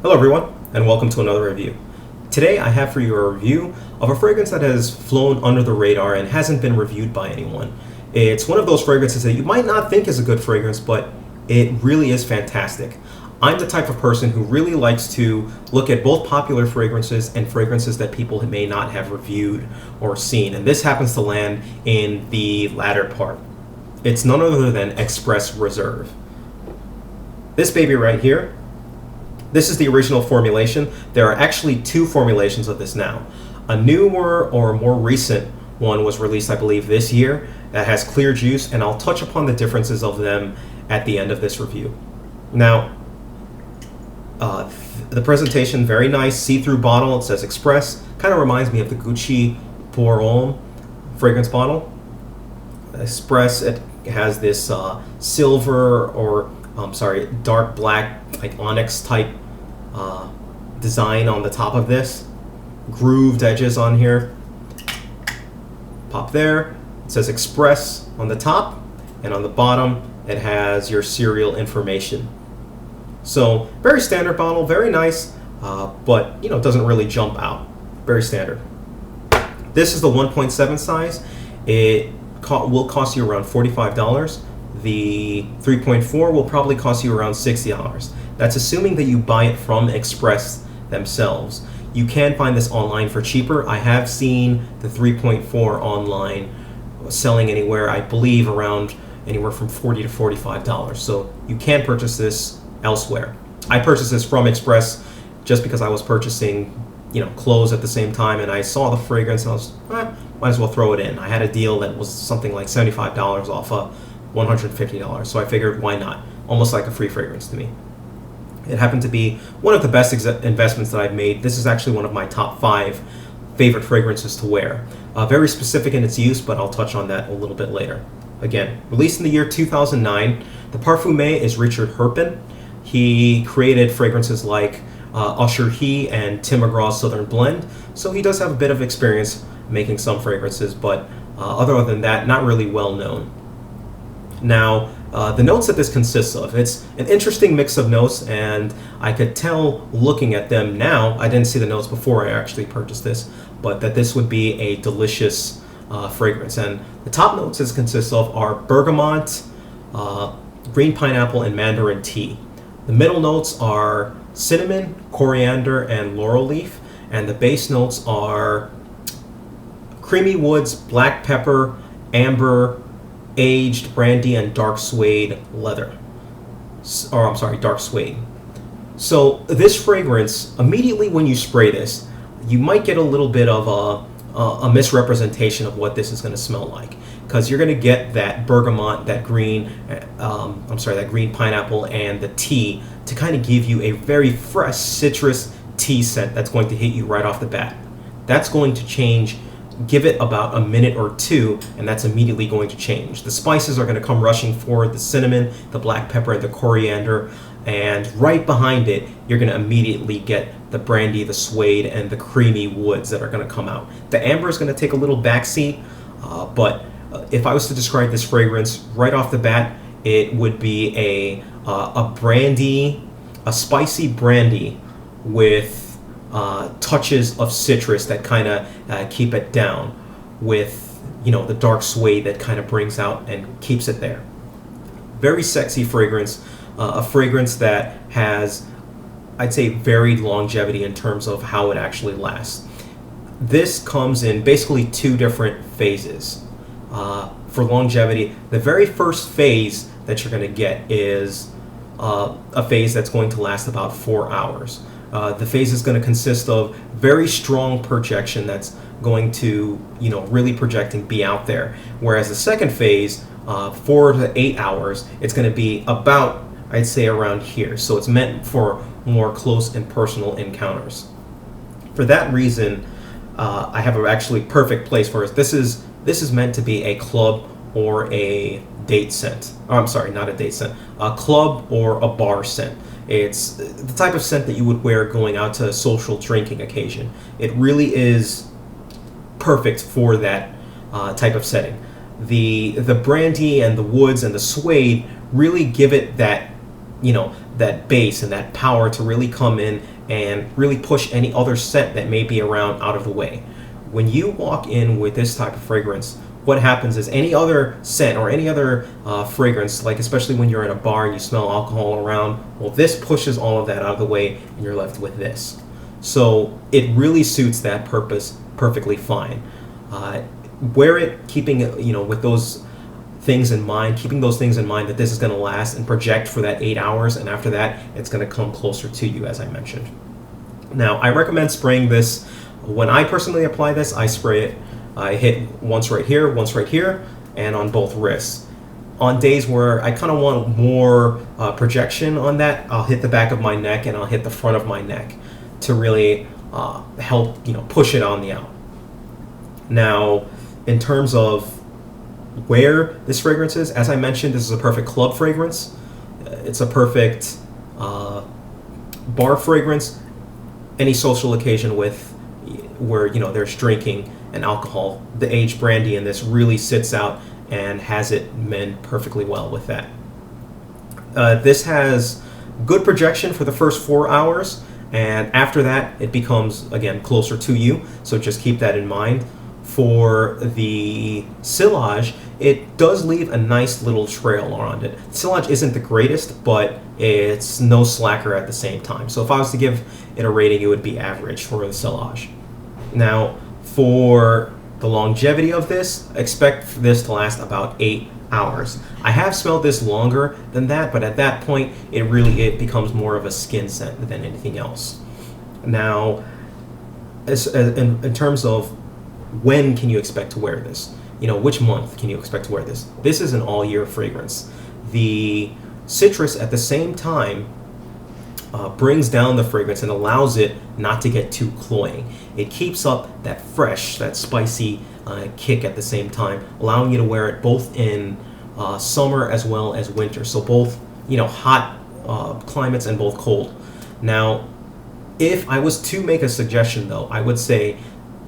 Hello everyone, and welcome to another review. Today I have for you a review of a fragrance that has flown under the radar and hasn't been reviewed by anyone. It's one of those fragrances that you might not think is a good fragrance, but it really is fantastic. I'm the type of person who really likes to look at both popular fragrances and fragrances that people may not have reviewed or seen, and this happens to land in the latter part. It's none other than Express Reserve. This baby right here, this is the original formulation. There are actually two formulations of this now. A newer or more recent one was released, I believe, this year that has clear juice, and I'll touch upon the differences of them at the end of this review. Now, the presentation, very nice, see-through bottle. It says Express. Kind of reminds me of the Gucci Pour Homme fragrance bottle. Express, it has this silver or dark black, like onyx type design on the top of this. Grooved edges on here. Pop there. It says Express on the top, and on the bottom it has your serial information. So very standard bottle, very nice, but it doesn't really jump out. Very standard. This is the 1.7 size. It will cost you around $45. The 3.4 will probably cost you around $60. That's assuming that you buy it from Express themselves. You can find this online for cheaper. I have seen the 3.4 online selling anywhere, I believe, around anywhere from $40 to $45. So you can purchase this elsewhere. I purchased this from Express just because I was purchasing clothes at the same time, and I saw the fragrance and I was might as well throw it in. I had a deal that was something like $75 off of $150, so I figured why not? Almost like a free fragrance to me. It happened to be one of the best investments that I've made. This is actually one of my top 5 favorite fragrances to wear. Very specific in its use, but I'll touch on that a little bit later. Again, released in the year 2009. The parfumé is Richard Herpen. He created fragrances like Usher He and Tim McGraw's Southern Blend, so he does have a bit of experience making some fragrances, but other than that, not really well known. Now, the notes that this consists of, it's an interesting mix of notes, and I could tell looking at them now, I didn't see the notes before I actually purchased this, but that this would be a delicious fragrance. And the top notes this consists of are bergamot, green pineapple, and mandarin tea. The middle notes are cinnamon, coriander, and laurel leaf, and the base notes are creamy woods, black pepper, amber, aged brandy, and dark suede leather. Dark suede. So this fragrance, immediately when you spray this, you might get a little bit of a misrepresentation of what this is going to smell like, because you're going to get that bergamot, that green pineapple, and the tea to kind of give you a very fresh citrus tea scent that's going to hit you right off the bat. That's going to change. Give it about a minute or two, and that's immediately going to change. The spices are going to come rushing forward, the cinnamon, the black pepper, and the coriander, and right behind it, you're going to immediately get the brandy, the suede, and the creamy woods that are going to come out. The amber is going to take a little backseat, but if I was to describe this fragrance right off the bat, it would be a brandy, a spicy brandy with touches of citrus that kind of keep it down, with the dark suede that kind of brings out and keeps it there. Very sexy fragrance, a fragrance that has, I'd say, varied longevity in terms of how it actually lasts. This comes in basically 2 different phases. For longevity, the very first phase that you're going to get is a phase that's going to last about 4 hours. The phase is going to consist of very strong projection that's going to, really project and be out there. Whereas the second phase, 4 to 8 hours, it's going to be about, I'd say, around here. So it's meant for more close and personal encounters. For that reason, I have an actually perfect place for it. This is meant to be a club or a date scent. Oh, I'm sorry, not a date scent. A club or a bar scent. It's the type of scent that you would wear going out to a social drinking occasion. It really is perfect for that type of setting. The brandy and the woods and the suede really give it that that bass and that power to really come in and really push any other scent that may be around out of the way. When you walk in with this type of fragrance, what happens is any other scent or any other fragrance, like especially when you're in a bar and you smell alcohol around, well, this pushes all of that out of the way and you're left with this. So it really suits that purpose perfectly fine. Wear it keeping it, with those things in mind, keeping those things in mind that this is going to last and project for that 8 hours, and after that it's going to come closer to you, as I mentioned. Now, I recommend spraying this. When I personally apply this, I spray it. I hit once right here, and on both wrists. On days where I kind of want more projection on that, I'll hit the back of my neck and I'll hit the front of my neck to really help push it on the out. Now, in terms of where this fragrance is, as I mentioned, this is a perfect club fragrance. It's a perfect bar fragrance. Any social occasion where there's drinking and alcohol, the aged brandy in this really sits out and has it mend perfectly well with that. This has good projection for the first 4 hours, and after that it becomes again closer to you, so just keep that in mind. For the sillage, it does leave a nice little trail around it. Sillage isn't the greatest, but it's no slacker at the same time. So if I was to give it a rating, it would be average for the sillage. Now, for the longevity of this, expect this to last about 8 hours. I have smelled this longer than that, but at that point, it becomes more of a skin scent than anything else. Now, in terms of when can you expect to wear this? Which month can you expect to wear this? This is an all-year fragrance. The citrus at the same time brings down the fragrance and allows it not to get too cloying. It keeps up that fresh, that spicy kick at the same time, allowing you to wear it both in summer as well as winter. So both, hot climates and both cold. Now, if I was to make a suggestion though, I would say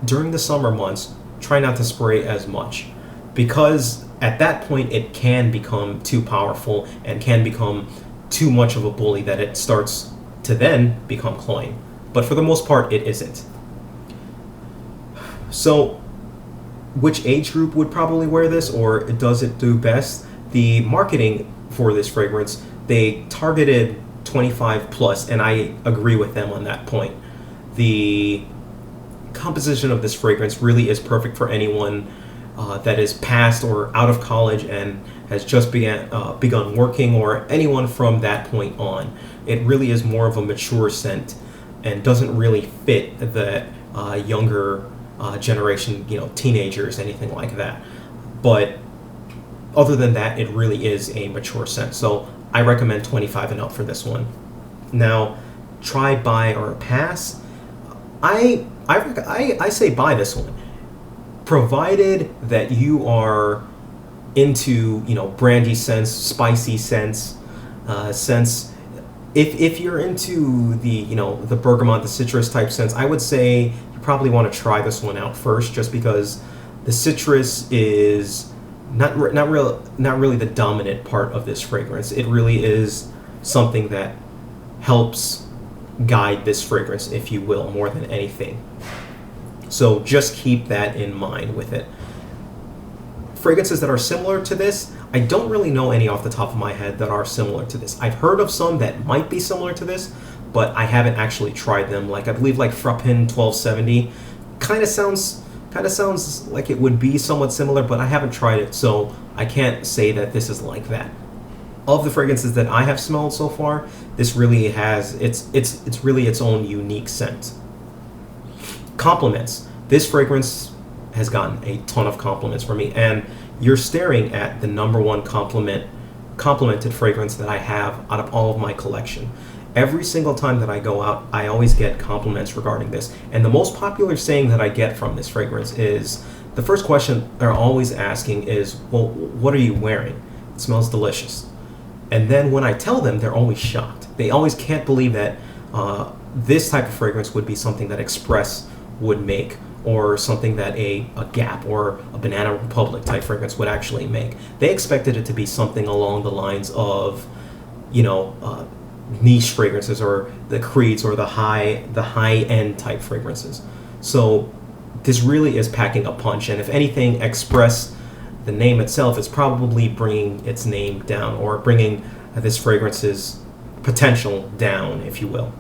during the summer months, try not to spray as much, because at that point it can become too powerful and can become too much of a bully that it starts to then become cloying. But for the most part, it isn't. So, which age group would probably wear this, or does it do best? The marketing for this fragrance, they targeted 25 plus, and I agree with them on that point. The composition of this fragrance really is perfect for anyone that is past or out of college and has just begun working, or anyone from that point on. It really is more of a mature scent and doesn't really fit the younger generation, teenagers, anything like that. But other than that, it really is a mature scent. So I recommend 25 and up for this one. Now, try, buy, or pass. I say buy this one, provided that you are into brandy scents, spicy scents. If you're into the bergamot, the citrus type scents, I would say you probably want to try this one out first, just because the citrus is not really the dominant part of this fragrance. It really is something that helps guide this fragrance, if you will, more than anything. So just keep that in mind with it. Fragrances that are similar to this, I don't really know any off the top of my head that are similar to this. I've heard of some that might be similar to this, but I haven't actually tried them. Like, I believe Frappin 1270 kind of sounds like it would be somewhat similar, but I haven't tried it, so I can't say that this is like that. Of the fragrances that I have smelled so far, this really has it's really its own unique scent. Compliments. This fragrance has gotten a ton of compliments from me, and you're staring at the number one complimented fragrance that I have out of all of my collection. Every single time that I go out, I always get compliments regarding this. And the most popular saying that I get from this fragrance is, the first question they're always asking is, well, what are you wearing? It smells delicious. And then when I tell them, they're always shocked. They always can't believe that this type of fragrance would be something that Express would make, or something that a Gap or a Banana Republic type fragrance would actually make. They expected it to be something along the lines of niche fragrances or the creeds or the high end type fragrances. So this really is packing a punch, and if anything, Express, the name itself, is probably bringing its name down, or bringing this fragrance's potential down, if you will.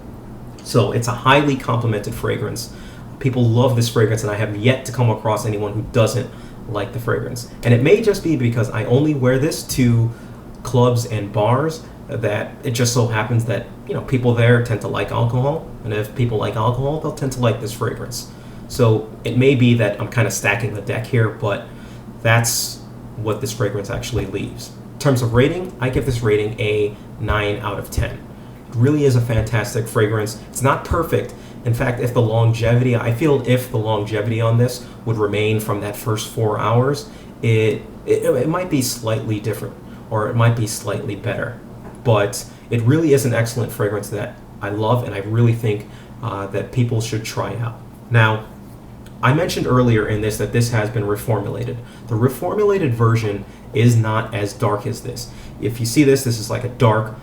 So it's a highly complimented fragrance. People love this fragrance, and I have yet to come across anyone who doesn't like the fragrance. And it may just be because I only wear this to clubs and bars, that it just so happens that people there tend to like alcohol, and if people like alcohol, they'll tend to like this fragrance. So it may be that I'm kind of stacking the deck here, but that's what this fragrance actually leaves. In terms of rating, I give this rating a 9 out of 10. It really is a fantastic fragrance. It's not perfect. In fact, if the longevity on this would remain from that first 4 hours, it might be slightly different, or it might be slightly better. But it really is an excellent fragrance that I love, and I really think that people should try out. Now, I mentioned earlier in this that this has been reformulated. The reformulated version is not as dark as this. If you see this is like a dark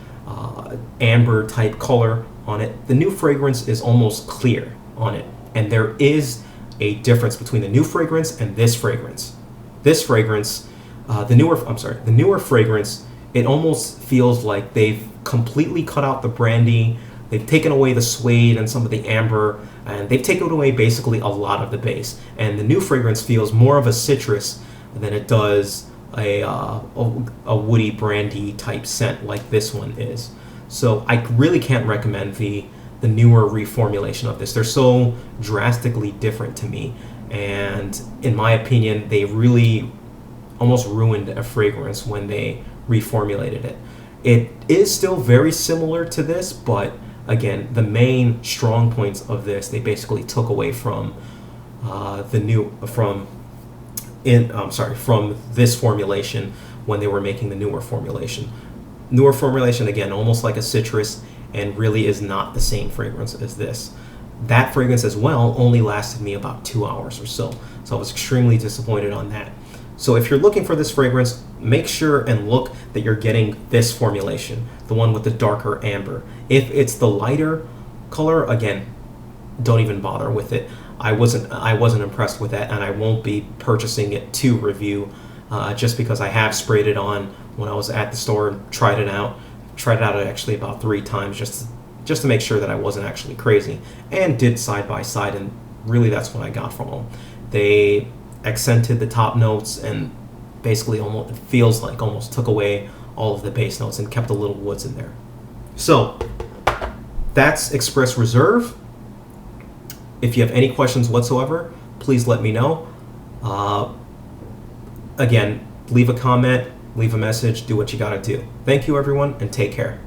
amber type color on it. The new fragrance is almost clear on it, and there is a difference between the new fragrance and this fragrance. This fragrance, the newer fragrance, it almost feels like they've completely cut out the brandy. They've taken away the suede and some of the amber, and they've taken away basically a lot of the base. And the new fragrance feels more of a citrus than it does a woody brandy type scent like this one is. So I really can't recommend the newer reformulation of this. They're so drastically different to me, and in my opinion, they really almost ruined a fragrance when they reformulated it. It is still very similar to this, but again, the main strong points of this, they basically took away from from this formulation when they were making the newer formulation. Newer formulation, again, almost like a citrus, and really is not the same fragrance as this. That fragrance as well only lasted me about 2 hours or so. So I was extremely disappointed on that. So if you're looking for this fragrance, make sure and look that you're getting this formulation, the one with the darker amber. If it's the lighter color, again, don't even bother with it. I wasn't impressed with that, and I won't be purchasing it to review, just because I have sprayed it on when I was at the store and tried it out actually about 3 times just to make sure that I wasn't actually crazy, and did side by side, and really that's what I got from them. They accented the top notes and basically it feels like almost took away all of the base notes and kept the little woods in there. So that's Express Reserve. If you have any questions whatsoever, please let me know. Again, leave a comment, leave a message, do what you gotta do. Thank you, everyone, and take care.